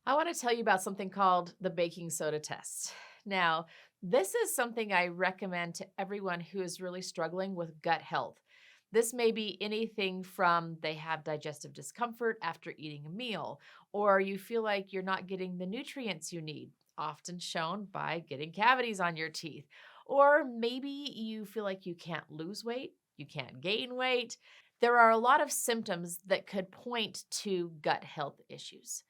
I want to tell you about something called the baking soda test. Now, this is something I recommend to everyone who is really struggling with gut health. This may be anything from they have digestive discomfort after eating a meal, or you feel like you're not getting the nutrients you need, often shown by getting cavities on your teeth. Or maybe you feel like you can't lose weight, you can't gain weight. There are a lot of symptoms that could point to gut health issues.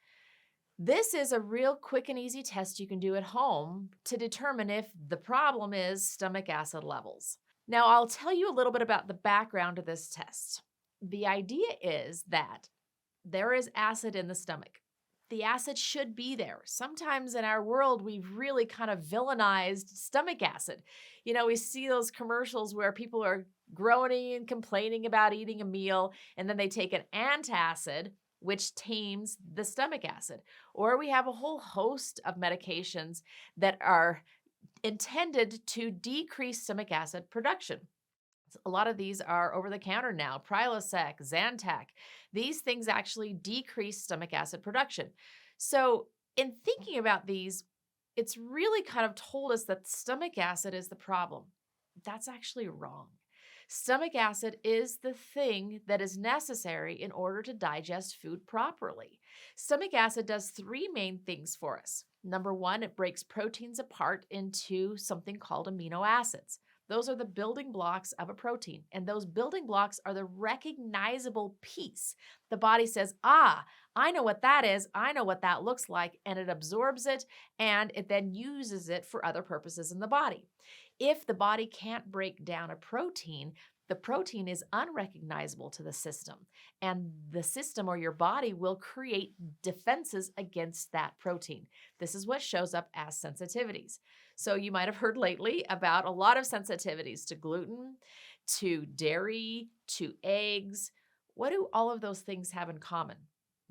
This is a real quick and easy test you can do at home to determine if the problem is stomach acid levels. Now, I'll tell you a little bit about the background of this test. The idea is that there is acid in the stomach. The acid should be there. Sometimes in our world, we've really kind of villainized stomach acid. We see those commercials where people are groaning and complaining about eating a meal, and then they take an antacid, which tames the stomach acid. Or we have a whole host of medications that are intended to decrease stomach acid production. A lot of these are over the counter now. Prilosec, Zantac. These things actually decrease stomach acid production. So, in thinking about these, it's really kind of told us that stomach acid is the problem. That's actually wrong. Stomach acid is the thing that is necessary in order to digest food properly. Stomach acid does three main things for us. Number one, it breaks proteins apart into something called amino acids. Those are the building blocks of a protein, and those building blocks are the recognizable piece. The body says, I know what that is. I know what that looks like, and it absorbs it, and it then uses it for other purposes in the body. If the body can't break down a protein, the protein is unrecognizable to the system, and the system or your body will create defenses against that protein. This is what shows up as sensitivities. So you might have heard lately about a lot of sensitivities to gluten, to dairy, to eggs. What do all of those things have in common?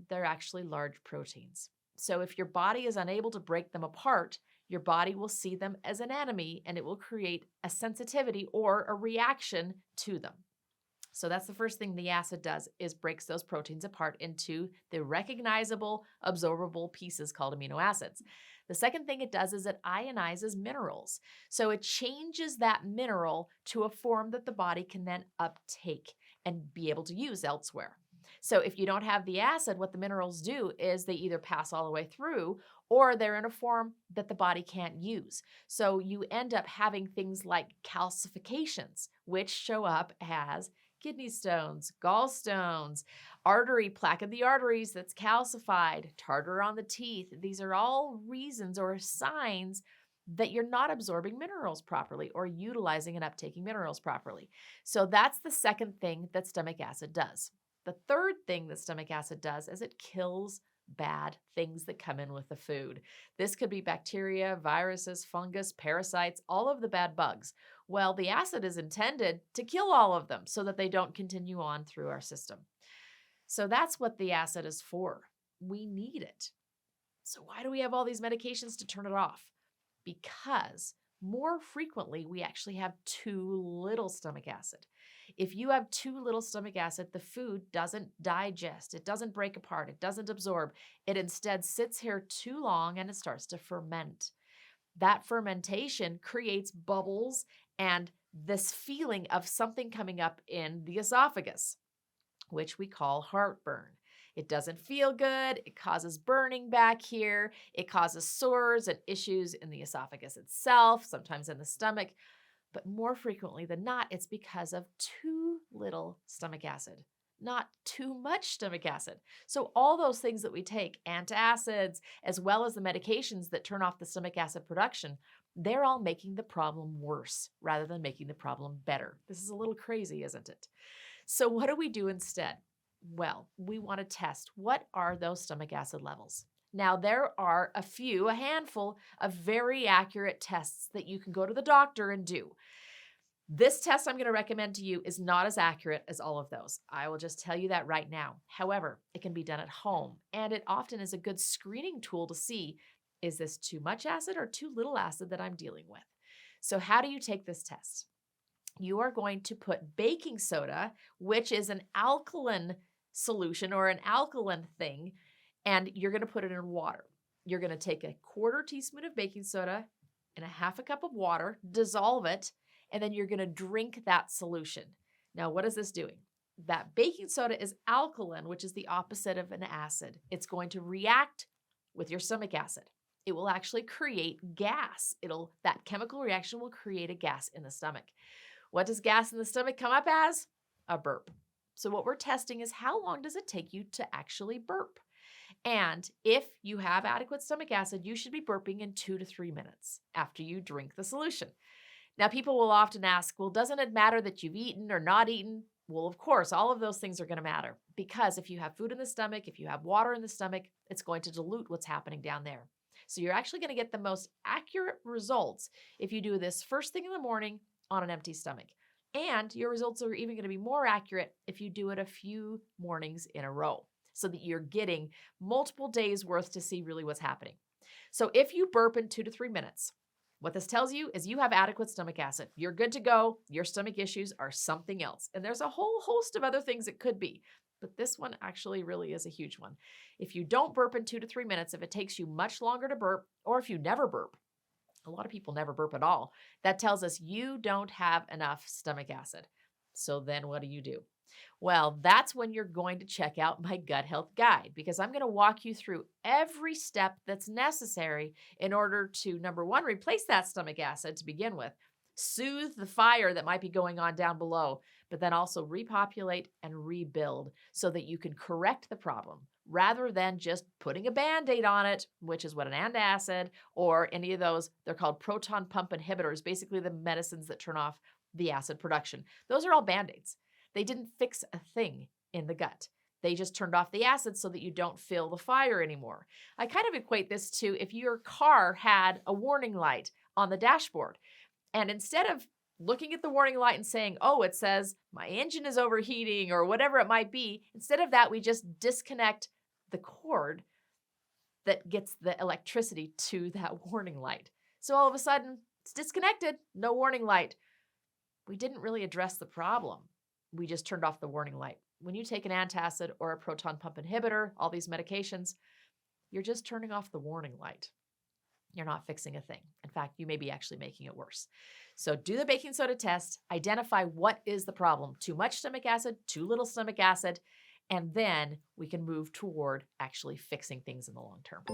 They're actually large proteins. So if your body is unable to break them apart, your body will see them as an enemy and it will create a sensitivity or a reaction to them. So that's the first thing the acid does is breaks those proteins apart into the recognizable, absorbable pieces called amino acids. The second thing it does is it ionizes minerals. So it changes that mineral to a form that the body can then uptake and be able to use elsewhere. So if you don't have the acid, what the minerals do is they either pass all the way through or they're in a form that the body can't use. So you end up having things like calcifications, which show up as kidney stones, gallstones, artery plaque in the arteries that's calcified, tartar on the teeth. These are all reasons or signs that you're not absorbing minerals properly or utilizing and uptaking minerals properly. So that's the second thing that stomach acid does. The third thing that stomach acid does is it kills bad things that come in with the food. This could be bacteria, viruses, fungus, parasites, all of the bad bugs. Well, the acid is intended to kill all of them so that they don't continue on through our system. So that's what the acid is for. We need it. So why do we have all these medications to turn it off? Because more frequently, we actually have too little stomach acid. If you have too little stomach acid, the food doesn't digest, it doesn't break apart, it doesn't absorb. It instead sits here too long and it starts to ferment. That fermentation creates bubbles and this feeling of something coming up in the esophagus, which we call heartburn. It doesn't feel good. It causes burning back here. It causes sores and issues in the esophagus itself, sometimes in the stomach. But more frequently than not, it's because of too little stomach acid, not too much stomach acid. So all those things that we take, antacids, as well as the medications that turn off the stomach acid production, they're all making the problem worse rather than making the problem better. This is a little crazy, isn't it? So what do we do instead? Well, we want to test what are those stomach acid levels. Now, there are a handful of very accurate tests that you can go to the doctor and do. This test I'm going to recommend to you is not as accurate as all of those. I will just tell you that right now. However, it can be done at home, and it often is a good screening tool to see, is this too much acid or too little acid that I'm dealing with? So how do you take this test? You are going to put baking soda, which is an alkaline solution or an alkaline thing, and you're going to put it in water. You're going to take a quarter teaspoon of baking soda and a half a cup of water, dissolve it, and then you're going to drink that solution. Now, what is this doing? That baking soda is alkaline, which is the opposite of an acid. It's going to react with your stomach acid. It will actually create gas. That chemical reaction will create a gas in the stomach. What does gas in the stomach come up as? A burp. So what we're testing is how long does it take you to actually burp? And if you have adequate stomach acid, you should be burping in 2 to 3 minutes after you drink the solution. Now, people will often ask, well, doesn't it matter that you've eaten or not eaten? Well, of course, all of those things are going to matter because if you have food in the stomach, if you have water in the stomach, it's going to dilute what's happening down there. So you're actually going to get the most accurate results if you do this first thing in the morning on an empty stomach. And your results are even going to be more accurate if you do it a few mornings in a row so that you're getting multiple days worth to see really what's happening. So if you burp in 2 to 3 minutes, what this tells you is you have adequate stomach acid. You're good to go. Your stomach issues are something else. And there's a whole host of other things it could be. But this one actually really is a huge one. If you don't burp in 2 to 3 minutes, if it takes you much longer to burp, or if you never burp, a lot of people never burp at all, that tells us you don't have enough stomach acid. So then what do? Well, that's when you're going to check out my gut health guide because I'm going to walk you through every step that's necessary in order to, number one, replace that stomach acid to begin with, soothe the fire that might be going on down below, but then also repopulate and rebuild so that you can correct the problem rather than just putting a Band-Aid on it, which is what an antacid or any of those, they're called proton pump inhibitors, basically the medicines that turn off the acid production. Those are all Band-Aids. They didn't fix a thing in the gut. They just turned off the acid so that you don't feel the fire anymore. I kind of equate this to if your car had a warning light on the dashboard, and instead of looking at the warning light and saying, oh, it says my engine is overheating or whatever it might be, instead of that, we just disconnect the cord that gets the electricity to that warning light. So all of a sudden, it's disconnected, no warning light. We didn't really address the problem. We just turned off the warning light. When you take an antacid or a proton pump inhibitor, all these medications, you're just turning off the warning light. You're not fixing a thing. In fact, you may be actually making it worse. So do the baking soda test, identify what is the problem. Too much stomach acid, too little stomach acid, and then we can move toward actually fixing things in the long term.